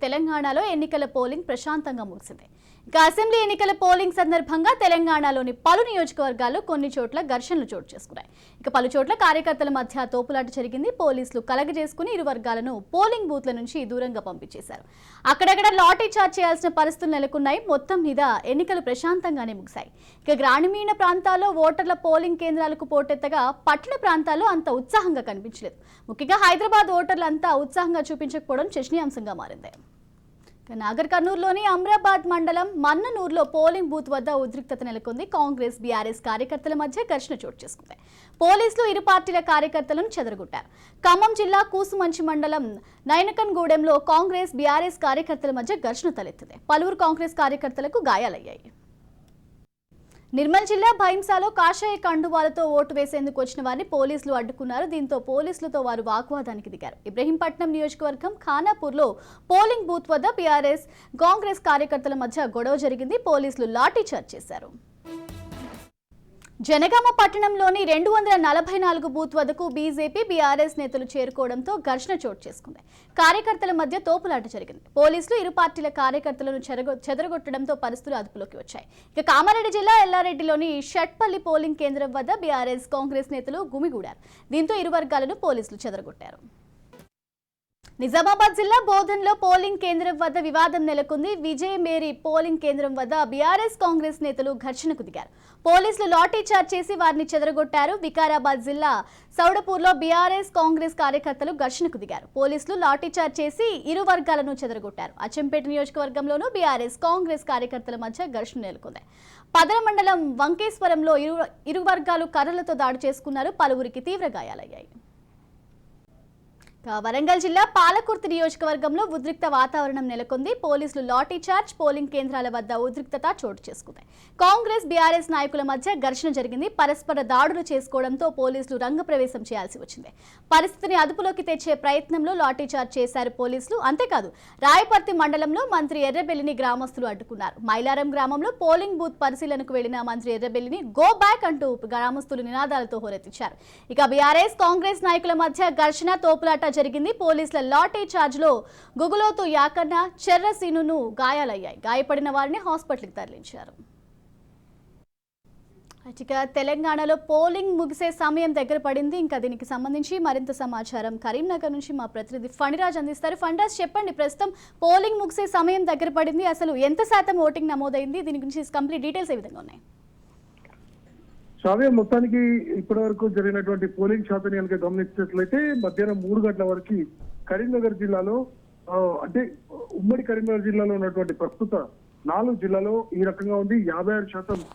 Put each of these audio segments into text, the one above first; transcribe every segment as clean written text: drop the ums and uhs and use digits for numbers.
తెలంగాణలో ఎన్నికల పోలింగ్ ప్రశాంతంగా ముగిసింది. ఇక అసెంబ్లీ ఎన్నికల పోలింగ్ సందర్భంగా తెలంగాణలోని పలు నియోజకవర్గాల్లో కొన్ని చోట్ల ఘర్షణలు చోటు చేసుకున్నాయి. ఇక పలు చోట్ల కార్యకర్తల మధ్య తోపులాట జరిగింది. పోలీసులు కలగజేసుకుని ఇరు వర్గాలను పోలింగ్ బూత్ల నుంచి దూరంగా పంపించేశారు. అక్కడక్కడ లాఠీ చార్జ్ చేయాల్సిన పరిస్థితులు నెలకొన్నాయి. మొత్తం మీద ఎన్నికలు ప్రశాంతంగానే ముగిశాయి. ఇక గ్రామీణ ప్రాంతాల్లో ఓటర్ల పోలింగ్ కేంద్రాలకు పోటెత్తగా పట్టణ ప్రాంతాల్లో అంత ఉత్సాహంగా కనిపించలేదు. ముఖ్యంగా హైదరాబాద్ ఓటర్లు అంతా ఉత్సాహంగా చూపించకపోవడం చర్చనీయాంశంగా మారింది. నాగర్ కర్నూలులోని అమ్రాబాద్ మండలం మన్ననూరులో పోలింగ్ బూత్ వద్ద ఉద్రిక్తత నెలకొంది. కాంగ్రెస్ బీఆర్ఎస్ కార్యకర్తల మధ్య ఘర్షణ చోటు చేసుకుంది. పోలీసులు ఇరు పార్టీల కార్యకర్తలను చెదరగొట్టారు. ఖమ్మం జిల్లా కూసుమంచి మండలం నైనకన్గూడెంలో కాంగ్రెస్ బీఆర్ఎస్ కార్యకర్తల మధ్య ఘర్షణ తలెత్తింది. పలువురు కాంగ్రెస్ కార్యకర్తలకు గాయాలయ్యాయి. నిర్మల్ జిల్లా భైంసాలో కాషాయ కండువాలతో ఓటు వేసేందుకు వచ్చిన వారిని పోలీసులు అడ్డుకున్నారు. దీంతో పోలీసులతో వారు వాగ్వాదానికి దిగారు. ఇబ్రహీంపట్నం నియోజకవర్గం ఖానాపూర్లో పోలింగ్ బూత్ వద్ద బీఆర్ఎస్ కాంగ్రెస్ కార్యకర్తల మధ్య గొడవ జరిగింది. పోలీసులు లాఠీ చార్జ్ చేశారు. జనగామ పట్టణంలోని 244 బూత్ వద్దకు బీజేపీ బీఆర్ఎస్ నేతలు చేరుకోవడంతో ఘర్షణ చోటు చేసుకుంది. కార్యకర్తల మధ్య తోపులాట జరిగింది. పోలీసులు ఇరు పార్టీల కార్యకర్తలను చెదరగొట్టడంతో పరిస్థితులు అదుపులోకి వచ్చాయి. ఇక కామారెడ్డి జిల్లా ఎల్లారెడ్డిలోని షట్పల్లి పోలింగ్ కేంద్రం వద్ద బీఆర్ఎస్ కాంగ్రెస్ నేతలు గుమిగూడారు. దీంతో ఇరు వర్గాలను పోలీసులు చెదరగొట్టారు. నిజామాబాద్ జిల్లా బోధన్లో పోలింగ్ కేంద్రం వద్ద వివాదం నెలకొంది. విజయ్ మేరీ పోలింగ్ కేంద్రం వద్ద బీఆర్ఎస్ కాంగ్రెస్ నేతలు ఘర్షణకు దిగారు. పోలీసులు లాఠీ చార్జ్ చేసి వారిని చెదరగొట్టారు. వికారాబాద్ జిల్లా సౌడపూర్లో బీఆర్ఎస్ కాంగ్రెస్ కార్యకర్తలు ఘర్షణకు దిగారు. పోలీసులు లాఠీ చార్జ్ చేసి ఇరు వర్గాలను చెదరగొట్టారు. అచ్చంపేట నియోజకవర్గంలోనూ బీఆర్ఎస్ కాంగ్రెస్ కార్యకర్తల మధ్య ఘర్షణ నెలకొంది. పదర మండలం వంకేశ్వరంలో ఇరు వర్గాలు కర్రలతో దాడి చేసుకున్నారు. పలువురికి తీవ్ర గాయాలయ్యాయి. వరంగల్ జిల్లా పాలకుర్తి నియోజకవర్గంలో ఉద్రిక్త వాతావరణం నెలకొంది. పోలీసులు లాఠీ చార్జ్, పోలింగ్ కేంద్రాల వద్ద ఉద్రిక్తత చోటు చేసుకుంది. కాంగ్రెస్ బీఆర్ఎస్ నాయకుల మధ్య ఘర్షణ జరిగింది. పరస్పర దాడులు చేసుకోవడంతో పోలీసులు రంగప్రవేశం చేయాల్సి వచ్చింది. పరిస్థితిని అదుపులోకి తెచ్చే ప్రయత్నంలో లాఠీ చార్జ్ చేశారు పోలీసులు. అంతేకాదు రాయపర్తి మండలంలో మంత్రి ఎర్రబెల్లిని గ్రామస్తులు అడ్డుకున్నారు. మైలారం గ్రామంలో పోలింగ్ బూత్ పరిశీలనకు వెళ్లిన మంత్రి ఎర్రబెల్లిని గో బ్యాక్ అంటూ గ్రామస్తులు నినాదాలతో హోరెత్తించారు. ఇక బీఆర్ఎస్ కాంగ్రెస్ నాయకుల మధ్య ఘర్షణ తోపులాట జరిగింది. పోలీసుల లాఠీ చార్జ్ లో గుగులోతు యాకన్న, చెర్రసీనును గాయాలయ్యాయి. గాయపడిన వారిని హాస్పిటల్కి తరలించారు. తెలంగాణలో పోలింగ్ ముగిసే సమయం దగ్గర పడింది. ఇంకా దీనికి సంబంధించి మరింత సమాచారం కరీంనగర్ నుంచి మా ప్రతినిధి ఫణిరాజ్ అందిస్తారు. ఫణిరాజ్, చెప్పండి, ప్రస్తుతం పోలింగ్ ముగిసే సమయం దగ్గర పడింది. అసలు ఎంత శాతం ఓటింగ్ నమోదైంది? దీని గురించి కంప్లీట్ డీటెయిల్స్ ఏ విధంగా ఉన్నాయి? శ్రావ్య, మొత్తానికి ఇప్పటి వరకు జరిగినటువంటి పోలింగ్ శాతాన్ని కనుక గమనించినట్లయితే మధ్యాహ్నం 3 గంటల వరకు కరీంనగర్ జిల్లాలో అంటే ఉమ్మడి కరీంనగర్ జిల్లాలో ఉన్నటువంటి ప్రస్తుత 4 జిల్లాలో ఈ రకంగా ఉంది. 56%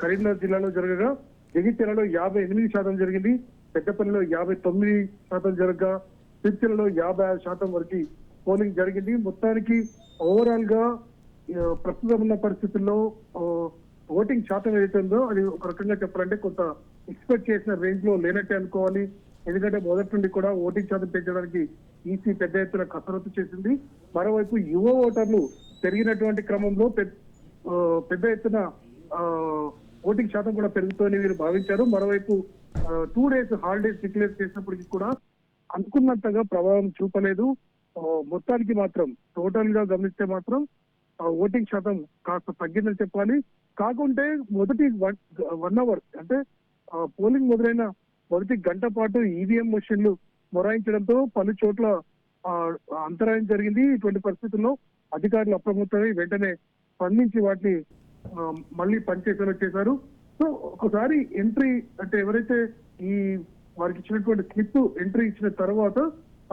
కరీంనగర్ జిల్లాలో జరగగా, జగిత్యాలలో 58% జరిగింది. పెద్దపల్లిలో 59% జరగగా, సిరిసిల్లలో 56% వరకు పోలింగ్ జరిగింది. మొత్తానికి ఓవరాల్ గా ప్రస్తుతం ఉన్న పరిస్థితుల్లో ఓటింగ్ శాతం ఏదైతే ఉందో అది ఒక రకంగా చెప్పాలంటే కొంత ఎక్స్పెక్ట్ చేసిన రేంజ్ లో లేనట్టే అనుకోవాలి. ఎందుకంటే మొదటి నుండి కూడా ఓటింగ్ శాతం పెంచడానికి ఈసీ పెద్ద ఎత్తున కసరత్తు చేసింది. మరోవైపు యువ ఓటర్లు పెరిగినటువంటి క్రమంలో పెద్ద ఎత్తున ఓటింగ్ శాతం కూడా పెరుగుతుందని వీరు భావించారు. మరోవైపు 2 days హాలిడేస్ డిక్లేర్ చేసినప్పటికీ కూడా అనుకున్నంతగా ప్రభావం చూపలేదు. మొత్తానికి మాత్రం టోటల్ గా గమనిస్తే మాత్రం ఓటింగ్ శాతం కాస్త తగ్గిందని చెప్పాలి. కాకుంటే మొదటి 1 hour అంటే పోలింగ్ మొదలైన మొదటి గంట పాటు ఈవీఎం మెషిన్లు మొరాయించడంతో పలు చోట్ల అంతరాయం జరిగింది. ఇటువంటి పరిస్థితుల్లో అధికారులు అప్రమత్తమై వెంటనే స్పందించి వాటిని మళ్ళీ పనిచేసేలా చేశారు. సో ఒకసారి ఎంట్రీ అంటే ఎవరైతే ఈ వారికి ఇచ్చినటువంటి స్లిప్ ఎంట్రీ ఇచ్చిన తర్వాత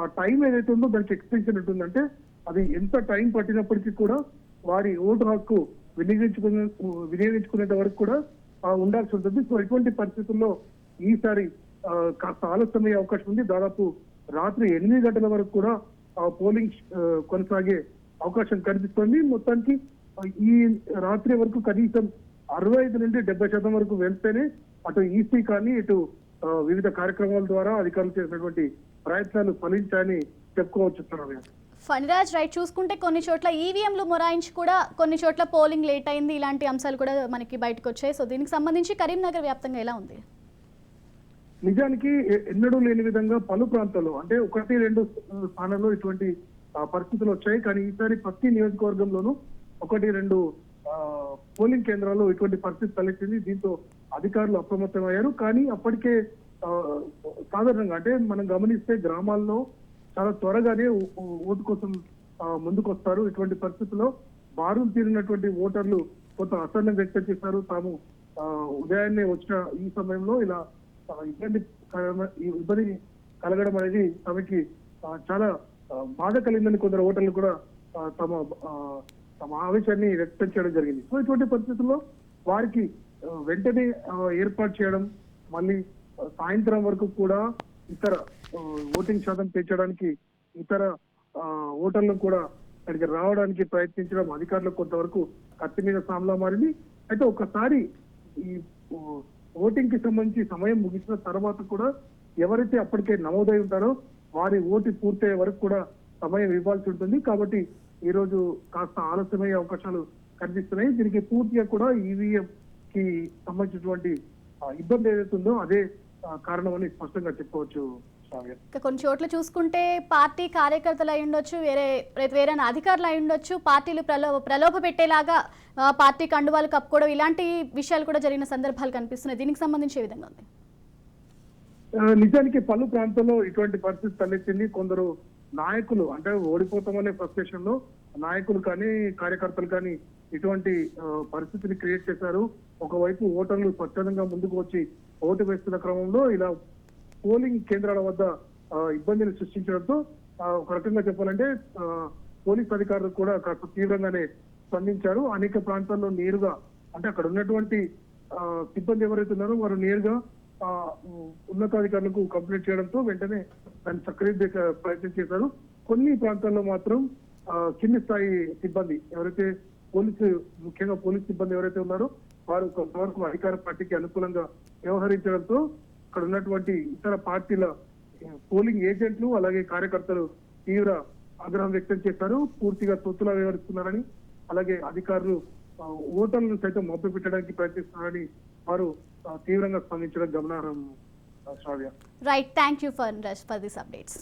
ఆ టైం ఏదైతే ఉందో దానికి ఎక్స్టెన్షన్ ఉంటుందంటే అది ఎంత టైం పట్టినప్పటికీ కూడా వారి ఓటు హక్కు వినియోగించుకునేంత వరకు కూడా ఉండాల్సి ఉంటుంది. సో ఇటువంటి పరిస్థితుల్లో ఈసారి కాస్త ఆలస్యమయ్యే అవకాశం ఉంది. దాదాపు రాత్రి 8 గంటల వరకు కూడా పోలింగ్ కొనసాగే అవకాశం కనిపిస్తోంది. మొత్తానికి ఈ రాత్రి వరకు కనీసం 65 నుండి 70% వరకు వెళ్తేనే అటు ఈసీ కానీ ఇటు వివిధ కార్యక్రమాల ద్వారా అధికారులు చేసినటువంటి ప్రయత్నాలు ఫలించాయని చెప్పుకోవచ్చు. ఫణిరాజ్, రైట్, చూసుకుంటే కొన్ని చోట్ల ఈవీఎంలు మొరాయించి కూడా కొన్ని చోట్ల పోలింగ్ లేట్ అయింది. ఇలాంటి అంశాలు కూడా మనకి బయటకు వచ్చాయి. సో దీనికి సంబంధించి కరీంనగర్ వ్యాప్తంగా ఎలా ఉంది? నిజానికి ఎన్నడూ లేని విధంగా పలు ప్రాంతాల్లో అంటే 1-2 స్థానాల్లో ఇటువంటి పరిస్థితులు వచ్చాయి. కానీ ఈసారి ప్రతి నియోజకవర్గంలోనూ 1-2 పోలింగ్ కేంద్రాల్లో ఇటువంటి పరిస్థితి తలెత్తింది. దీంతో అధికారులు అప్రమత్తమయ్యారు. కానీ అప్పటికే సాధారణంగా అంటే మనం గమనిస్తే గ్రామాల్లో చాలా త్వరగానే ఓటు కోసం ముందుకొస్తారు. ఇటువంటి పరిస్థితుల్లో బారులు తీరినటువంటి ఓటర్లు కొంత అసహనం వ్యక్తం చేశారు. తాము ఉదయాన్నే వచ్చిన ఈ సమయంలో ఇలా ఇబ్బంది కలగడం అనేది తమకి చాలా బాధ కలిగిందని కొందరు ఓటర్లు కూడా తమ ఆవేశాన్ని వ్యక్తం చేయడం జరిగింది. సో ఇటువంటి పరిస్థితుల్లో వారికి వెంటనే ఏర్పాటు చేయడం, మళ్ళీ సాయంత్రం వరకు కూడా ఇతర ఓటింగ్ శాతం పెంచడానికి ఇతర ఓటర్లను కూడా ఇక్కడికి రావడానికి ప్రయత్నించడం అధికారులకు కొంతవరకు కత్తి మీద సామ్లా మారింది. అయితే ఒకసారి ఈ ఓటింగ్ కి సంబంధించి సమయం ముగిసిన తర్వాత కూడా ఎవరైతే అప్పటికే నమోదై ఉంటారో వారి ఓటు పూర్తయ్యే వరకు కూడా సమయం ఇవ్వాల్సి ఉంటుంది. కాబట్టి ఈ రోజు కాస్త ఆలస్యమయ్యే అవకాశాలు కనిపిస్తున్నాయి. దీనికి పూర్తిగా కూడా ఈవీఎం కి సంబంధించినటువంటి ఇబ్బంది ఏదైతే ఉందో అదే కారణమని స్పష్టంగా చెప్పవచ్చు. కొన్ని చోట్ల చూసుకుంటే పార్టీ కార్యకర్తలు అయి ఉండొచ్చు, వేరే అధికారులు అయి ఉండొచ్చు, పార్టీలు ప్రలోభ పెట్టేలాగా పార్టీ కండువాలు కప్పుకోవడం, ఇలాంటి విషయాలు కూడా జరిగిన సందర్భాలు కనిపిస్తున్నాయి. దీనికి సంబంధించి ఏ విధంగా ఉంది? నిజానికి పలు ప్రాంతాల్లో ఇటువంటి పరిస్థితి తలెత్తింది. కొందరు నాయకులు అంటే ఓడిపోతామనే ఫ్రస్ట్రేషన్ లో నాయకులు కానీ కార్యకర్తలు కానీ ఇటువంటి పరిస్థితిని క్రియేట్ చేశారు. ఒకవైపు ఓటర్లు స్వచ్ఛందంగా ముందుకు వచ్చి ఓటు వేస్తున్న క్రమంలో ఇలా పోలింగ్ కేంద్రాల వద్ద ఇబ్బందిని సృష్టించడంతో ఒక రకంగా చెప్పాలంటే పోలీస్ అధికారులు కూడా కాస్త తీవ్రంగానే స్పందించారు. అనేక ప్రాంతాల్లో నేరుగా అంటే అక్కడ ఉన్నటువంటి సిబ్బంది ఎవరైతే ఉన్నారో వారు నేరుగా ఉన్నతాధికారులకు కంప్లైంట్ చేయడంతో వెంటనే దాన్ని సక్రియ ప్రయత్నం చేశారు. కొన్ని ప్రాంతాల్లో మాత్రం కింది స్థాయి సిబ్బంది ఎవరైతే ముఖ్యంగా పోలీస్ సిబ్బంది ఎవరైతే ఉన్నారో వారు కొంతవరకు అధికార పార్టీకి అనుకూలంగా వ్యవహరించడంతో అక్కడ ఉన్నటువంటి ఇతర పార్టీల పోలింగ్ ఏజెంట్లు అలాగే కార్యకర్తలు తీవ్ర ఆగ్రహం వ్యక్తం చేశారు. పూర్తిగా తొత్తులా వ్యవహరిస్తున్నారని, అలాగే అధికారులు ఓటర్లను సైతం మభ్యపెట్టడానికి ప్రయత్నిస్తున్నారని వారు తీవ్రంగా స్పందించడం గమనార్హం. Sravya. Right, thank you for this updates.